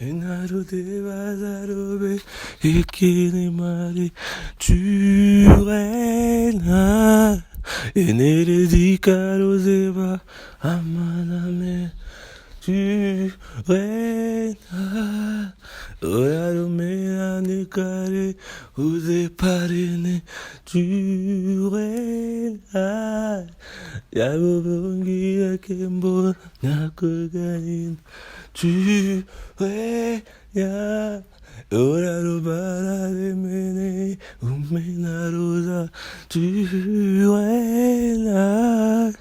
Enaro de Vazarobe, et qui ne mari, tu règnes. Et ne di caroseva, amaname, tu règnes. Ora me ne care, use parene, tu règnes. Yabongi akembo, nakoganin, tu règnes. Ora robara de mene, umena rosa, tu règnes.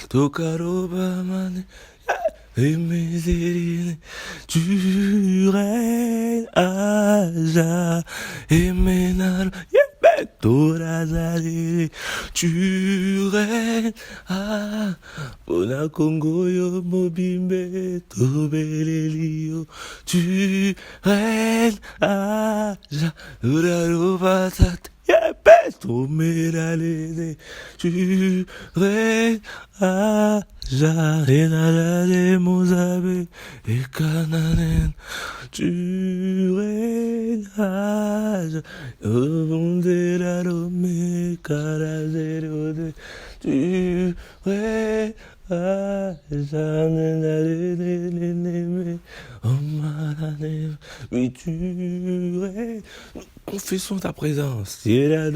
Tokaroba mane, et mes tu règnes. Aja, et menaro, Torazare, tu règnes. Bona Congo yo mobimbe, tobelelio, tu règnes. Ja, uraro basat, to meralene, tu règnes. Ja, renalale mozabe, et cananen, tu règnes. Ja, obondera rome, carazero de, tu règnes. Oui, tu règnes. Confessons ta présence. Tu règnes.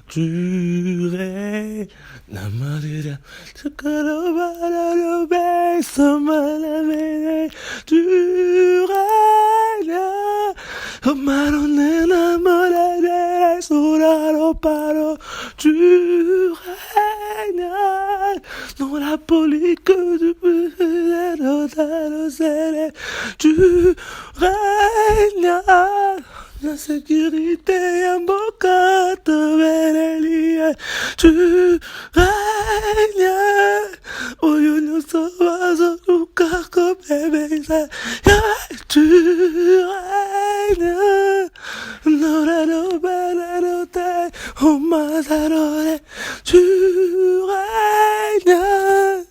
Tu règnes. Namadera, Tukarobara, Somalamene, tu règnes. Maronena, Morade, Suraro, Paro, tu règnes. Dans la polique du tu règnes. La sécurité, Yamboka, Toberelia, tu règnes. Oyuno Sovazo, Luka, Kopebeza, tu règnes. Norano, Banano, Tai, Omazarore, tu règnes.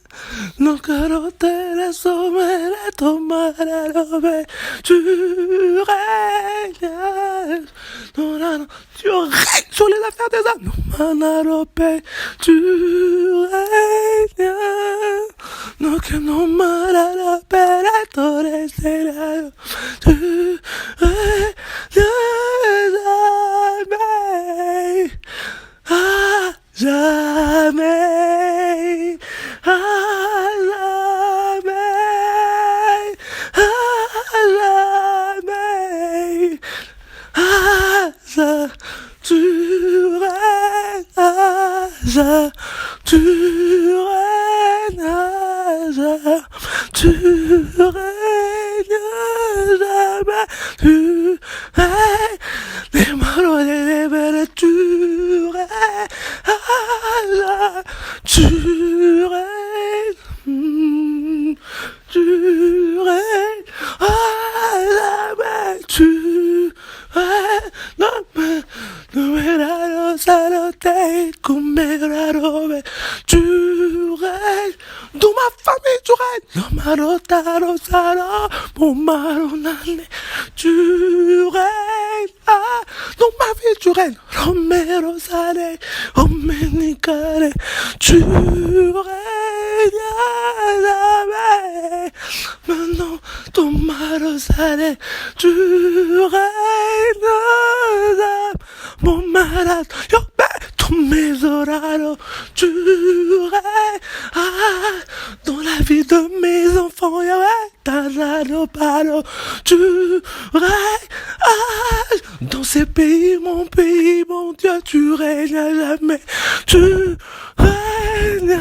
Non carotte la somme la tomara robe, tu règnes. Non, tu règnes sur les affaires des hommes. Non manarope, tu règnes. Non que non manarope la torre sera, tu règnes jamais, jamais. Tu règnes, tu règnes, tu règnes jamais, tu règnes, les malos et les belles, tu règnes, tu règnes, tu règnes, jamais, tu règnes, non mais la salote, comme la robe, tu règnes, dans ma famille tu règnes, non marota rosaro, mon maronane, tu règnes, dans ma vie tu règnes, Romero Sane, Omenicare, tu règnes, maintenant ton marosane, tu règnes, mon malade, yo, ton mesoraro, tu règnes, dans la vie de mes enfants, yo, tarado paro, tu règnes, dans ces pays, mon Dieu, tu règnes à jamais, tu règnes,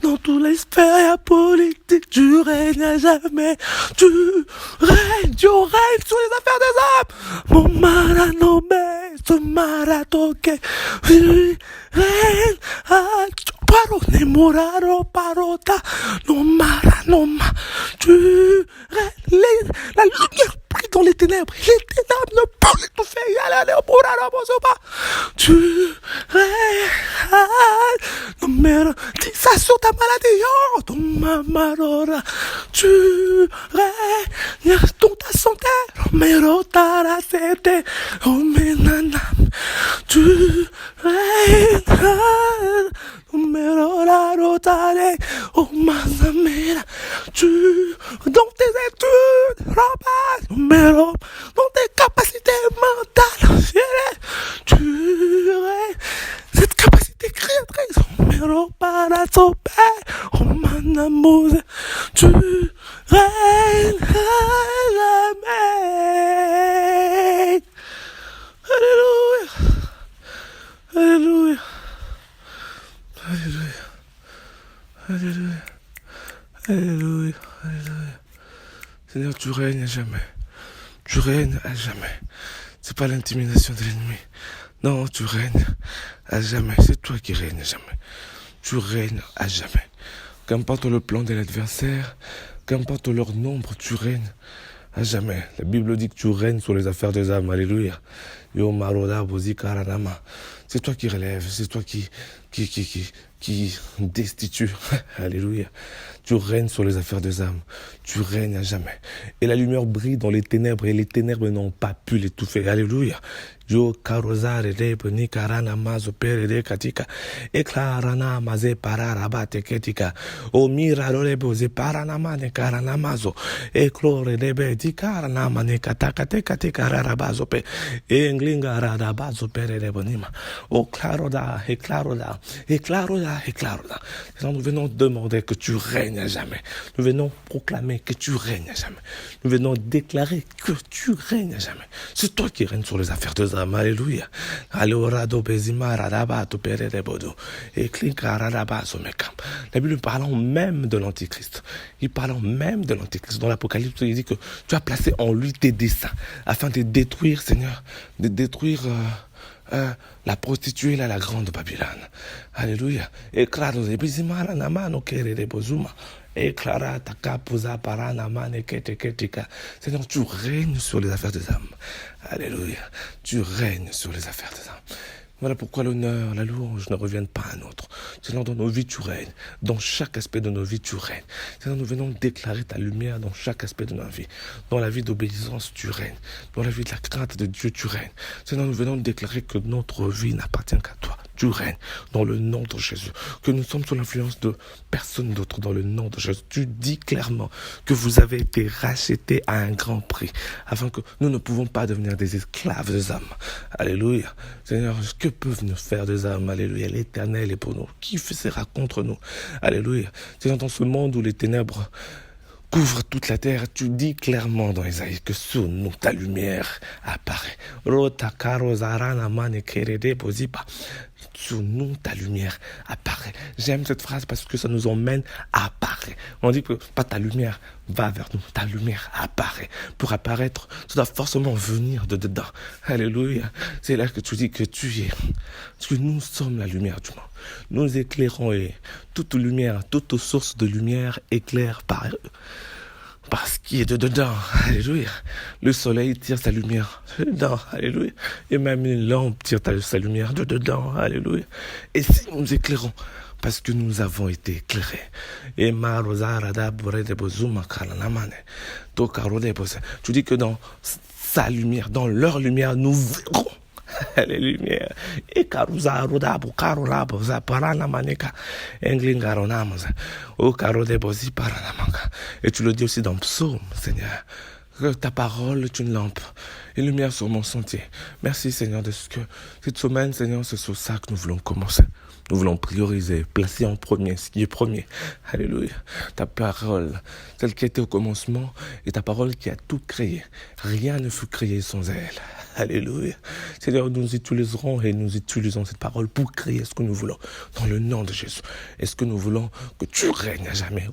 dans tous les sphères politiques, tu règnes à jamais, tu règnes sur les affaires des hommes, mon maranome, ton maratoke, tu règnes, paro, ne moraro, parota, non mara, non ma, tu règnes, la lumière brille dans les ténèbres ne peuvent l'étouffer, Tu règnes. Numéro 10 sur ta maladie. Oh, ton mamarora. Tu règnes dans ta santé. Numéro taracete. Oh, menanam. Tu règnes. Numéro la rotale. Oh, mazamera. Tu, dans tes études, rabat. Numéro, dans tes capacités mentales. Tu règnes. Cette capacité créatrice, numéro para son père, oh manamuse, tu règnes à jamais. Alléluia, Alléluia, Alléluia, Alléluia, Alléluia, Alléluia. Seigneur, tu règnes à jamais. Tu règnes à jamais. C'est pas l'intimidation de l'ennemi. Non, tu règnes à jamais. C'est toi qui règnes à jamais. Tu règnes à jamais. Qu'importe le plan de l'adversaire, qu'importe leur nombre, tu règnes à jamais. La Bible dit que tu règnes sur les affaires des âmes. Alléluia. Yo maroda bozi karanama. C'est toi qui relèves, c'est toi qui destitue. Alléluia. Tu règnes sur les affaires des âmes. Tu règnes à jamais. Et la lumière brille dans les ténèbres et les ténèbres n'ont pas pu l'étouffer. Alléluia. Yo karozare de ni karana mazo pere de katika eklarana maze pararaba teketika o mirarole boze parana mane karana mazo eklore de be di karana mane kataka tekatika rarabazo pe englinga rarabazo pere de bonima o claroda éclaroda. Nous venons demander que tu règnes à jamais. Nous venons proclamer que tu règnes à jamais. Nous venons déclarer que tu règnes à jamais. C'est toi qui règnes sur les affaires de âme. Alléluia. La Bible parlant même de l'Antichrist. Il parlant même de l'Antichrist. Dans l'Apocalypse, il dit que tu as placé en lui tes desseins afin de détruire, Seigneur, de détruire la prostituée, là, la grande Babylone. Alléluia. Seigneur, tu règnes sur les affaires des âmes. Alléluia. Tu règnes sur les affaires des âmes. Voilà pourquoi l'honneur, la louange ne reviennent pas à un autre. Seigneur, dans nos vies, tu règnes. Dans chaque aspect de nos vies, tu règnes. Seigneur, nous venons déclarer ta lumière dans chaque aspect de nos vies. Dans la vie d'obéissance, tu règnes. Dans la vie de la crainte de Dieu, tu règnes. Seigneur, nous venons déclarer que notre vie n'appartient qu'à toi. Tu règnes dans le nom de Jésus. Que nous sommes sous l'influence de personne d'autre dans le nom de Jésus. Tu dis clairement que vous avez été rachetés à un grand prix afin que nous ne pouvons pas devenir des esclaves des âmes. Alléluia. Seigneur, que peuvent nous faire des âmes? Alléluia. L'Éternel est pour nous. Qui sera contre nous? Alléluia. Seigneur, dans ce monde où les ténèbres couvre toute la terre, tu dis clairement dans Isaïe que sur nous ta lumière apparaît. Sur nous ta lumière apparaît. J'aime cette phrase parce que ça nous emmène à apparaître. On dit que pas ta lumière va vers nous, ta lumière apparaît. Pour apparaître, tu dois forcément venir de dedans. Alléluia. C'est là que tu dis que tu es. Parce que nous sommes la lumière du monde. Nous éclairons et toute lumière, toute source de lumière éclaire par ce qui est de dedans. Alléluia. Le soleil tire sa lumière de dedans. Alléluia. Et même une lampe tire sa lumière de dedans. Alléluia. Et si nous éclairons, parce que nous avons été éclairés. Et tu dis que dans sa lumière, dans leur lumière, nous verrons les lumières. Et tu le dis aussi dans Psaume, Seigneur, que ta parole est une lampe et lumière sur mon sentier. Merci, Seigneur, de ce que cette semaine, Seigneur, c'est sur ça que nous voulons commencer. Nous voulons prioriser, placer en premier ce qui est premier. Alléluia. Ta parole, celle qui était au commencement, et ta parole qui a tout créé. Rien ne fut créé sans elle. Alléluia. Seigneur, nous utiliserons et nous utilisons cette parole pour créer ce que nous voulons. Dans le nom de Jésus. Est-ce que nous voulons que tu règnes à jamais?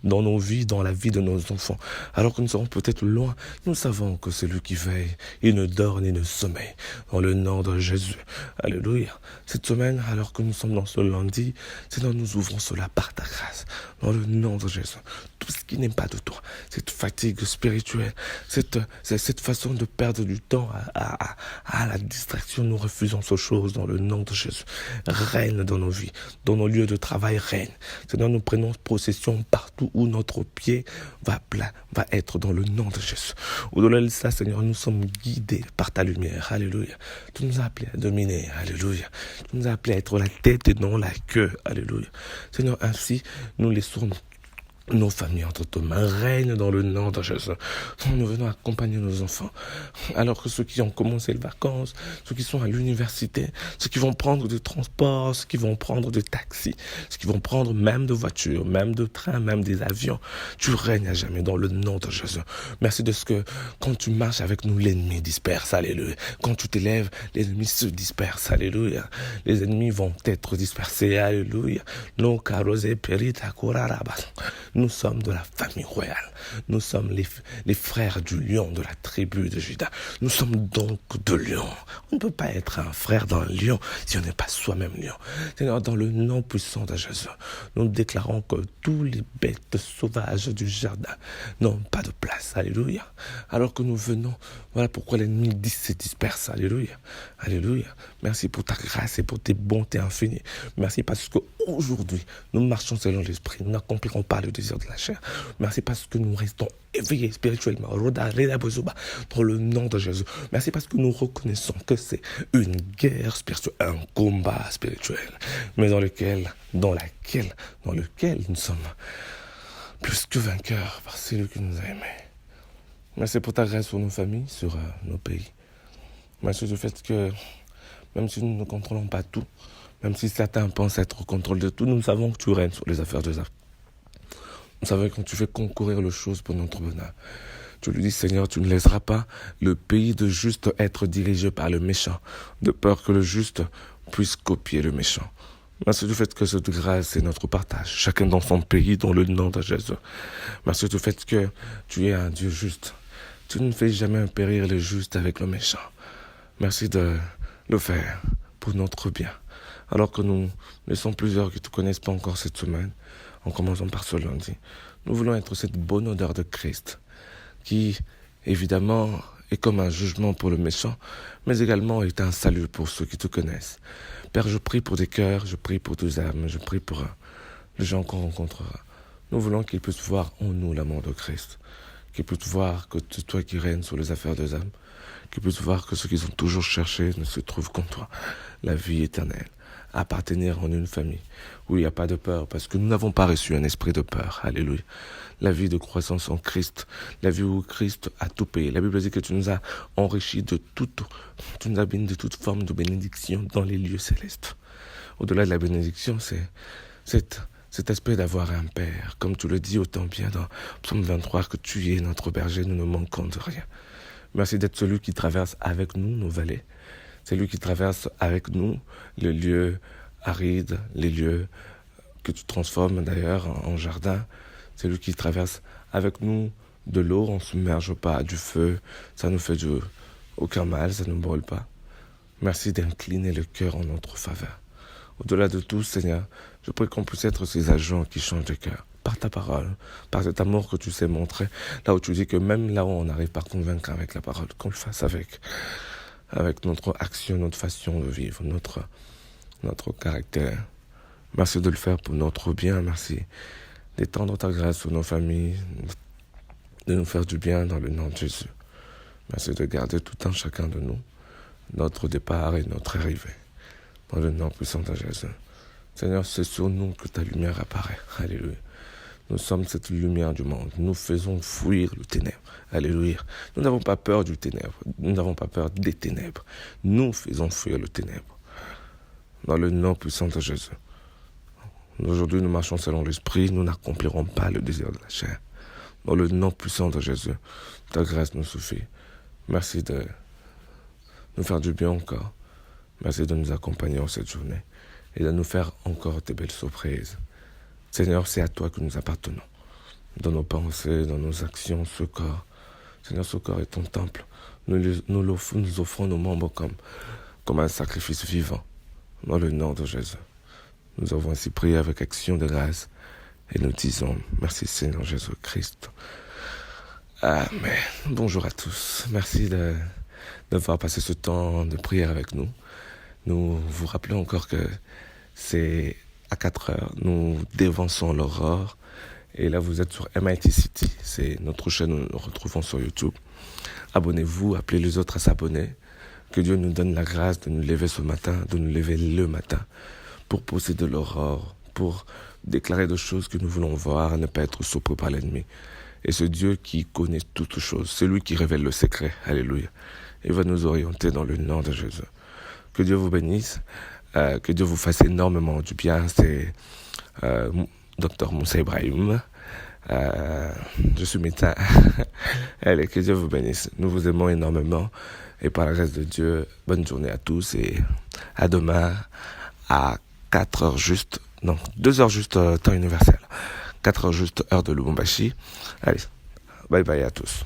Dans nos vies, dans la vie de nos enfants. Alors que nous serons peut-être loin, nous savons que celui qui veille, il ne dort ni ne sommeille. Dans le nom de Jésus. Alléluia. Cette semaine, alors que nous sommes dans ce lundi, Seigneur, nous ouvrons cela par ta grâce. Dans le nom de Jésus. Tout ce qui n'est pas de toi, cette fatigue spirituelle, cette façon de perdre du temps à la distraction. Nous refusons ces choses dans le nom de Jésus. Règne dans nos vies, dans nos lieux de travail, règne. Seigneur, nous prenons possession partout où notre pied va être dans le nom de Jésus. Au-delà de ça, Seigneur, nous sommes guidés par ta lumière. Alléluia. Tu nous as appelés à dominer. Alléluia. Tu nous as appelés à être la tête et non la queue. Alléluia. Seigneur, ainsi, nous laissons nos familles entre tes mains. Règne dans le nom de Jésus. Nous venons accompagner nos enfants. Alors que ceux qui ont commencé les vacances, ceux qui sont à l'université, ceux qui vont prendre des transports, ceux qui vont prendre des taxis, ceux qui vont prendre même de voitures, même de trains, même des avions, tu règnes à jamais dans le nom de Jésus. Merci de ce que quand tu marches avec nous, l'ennemi disperse. Alléluia. Quand tu t'élèves, l'ennemi se disperse. Alléluia. Les ennemis vont être dispersés. Alléluia. No carosé perita coraraba. Nous sommes de la famille royale. Nous sommes les frères du lion de la tribu de Juda. Nous sommes donc de lions. On ne peut pas être un frère d'un lion si on n'est pas soi-même lion. Seigneur, dans le nom puissant de Jésus, nous déclarons que tous les bêtes sauvages du jardin n'ont pas de place. Alléluia. Alors que nous venons, voilà pourquoi l'ennemi se disperse. Alléluia. Alléluia. Merci pour ta grâce et pour tes bontés infinies. Merci parce qu'aujourd'hui, nous marchons selon l'esprit. Nous n'accomplirons pas le désir de la chair. Merci parce que nous restons éveillés spirituellement dans le nom de Jésus. Merci parce que nous reconnaissons que c'est une guerre spirituelle, un combat spirituel, mais dans lequel nous sommes plus que vainqueurs par celui qui nous a aimés. Merci pour ta grâce sur nos familles, sur nos pays. Merci du fait que même si nous ne contrôlons pas tout, même si certains pensent être au contrôle de tout, nous savons que tu règnes sur les affaires des hommes. Nous savons que tu fais concourir les choses pour notre bonheur. Tu lui dis, Seigneur, tu ne laisseras pas le pays de juste être dirigé par le méchant, de peur que le juste puisse copier le méchant. Merci du fait que cette grâce est notre partage, chacun dans son pays, dans le nom de Jésus. Merci du fait que tu es un Dieu juste. Tu ne fais jamais périr le juste avec le méchant. Merci de le faire pour notre bien. Alors que nous laissons plusieurs qui ne te connaissent pas encore cette semaine, en commençant par ce lundi, nous voulons être cette bonne odeur de Christ, qui, évidemment, est comme un jugement pour le méchant, mais également est un salut pour ceux qui te connaissent. Père, je prie pour des cœurs, je prie pour des âmes, je prie pour les gens qu'on rencontrera. Nous voulons qu'ils puissent voir en nous l'amour de Christ, qu'ils puissent voir que c'est toi qui règnes sur les affaires des âmes, qu'ils puissent voir que ce qu'ils ont toujours cherché ne se trouve qu'en toi, la vie éternelle. Appartenir en une famille où il n'y a pas de peur, parce que nous n'avons pas reçu un esprit de peur. Alléluia. La vie de croissance en Christ, la vie où Christ a tout payé. La Bible dit que tu nous as enrichis tu nous as bénis de toute forme de bénédiction dans les lieux célestes. Au-delà de la bénédiction, c'est cet aspect d'avoir un Père. Comme tu le dis autant bien dans Psaume 23, que tu es notre berger, nous ne manquons de rien. Merci d'être celui qui traverse avec nous nos vallées. C'est lui qui traverse avec nous les lieux arides, les lieux que tu transformes d'ailleurs en jardin. C'est lui qui traverse avec nous de l'eau, on ne se submerge pas, du feu, ça nous fait aucun mal, ça ne nous brûle pas. Merci d'incliner le cœur en notre faveur. Au-delà de tout, Seigneur, je prie qu'on puisse être ces agents qui changent de cœur. Par ta parole, par cet amour que tu sais montrer, là où tu dis que même là où on n'arrive pas à convaincre avec la parole, qu'on le fasse avec notre action, notre façon de vivre, notre caractère. Merci de le faire pour notre bien. Merci d'étendre ta grâce sur nos familles, de nous faire du bien dans le nom de Jésus. Merci de garder tout un chacun de nous, notre départ et notre arrivée, dans le nom puissant de Jésus. Seigneur, c'est sur nous que ta lumière apparaît. Alléluia. Nous sommes cette lumière du monde. Nous faisons fuir le ténèbre. Alléluia. Nous n'avons pas peur du ténèbre. Nous n'avons pas peur des ténèbres. Nous faisons fuir le ténèbre. Dans le nom puissant de Jésus. Aujourd'hui, nous marchons selon l'esprit. Nous n'accomplirons pas le désir de la chair. Dans le nom puissant de Jésus, ta grâce nous suffit. Merci de nous faire du bien encore. Merci de nous accompagner en cette journée et de nous faire encore tes belles surprises. Seigneur, c'est à toi que nous appartenons. Dans nos pensées, dans nos actions, ce corps. Seigneur, ce corps est ton temple. Nous offrons nos membres comme un sacrifice vivant. Dans le nom de Jésus. Nous avons ainsi prié avec action de grâce. Et nous disons, merci Seigneur Jésus-Christ. Ah, mais bonjour à tous. Merci d'avoir passé ce temps de prière avec nous. Nous vous rappelons encore que c'est à 4 heures. Nous dévançons l'aurore. Et là, vous êtes sur MIT City. C'est notre chaîne, nous nous retrouvons sur YouTube. Abonnez-vous, appelez les autres à s'abonner. Que Dieu nous donne la grâce de nous lever ce matin, de nous lever le matin, pour posséder l'aurore, pour déclarer des choses que nous voulons voir, ne pas être surpris par l'ennemi. Et ce Dieu qui connaît toutes choses, c'est lui qui révèle le secret. Alléluia. Il va nous orienter dans le nom de Jésus. Que Dieu vous bénisse, que Dieu vous fasse énormément du bien. C'est Dr Moussa Ibrahim. Je suis médecin. Allez, que Dieu vous bénisse. Nous vous aimons énormément. Et par la grâce de Dieu, bonne journée à tous et à demain à 4 heures juste. Non, 2 heures juste temps universel. 4 heures juste heure de Lubumbashi. Allez, bye bye à tous.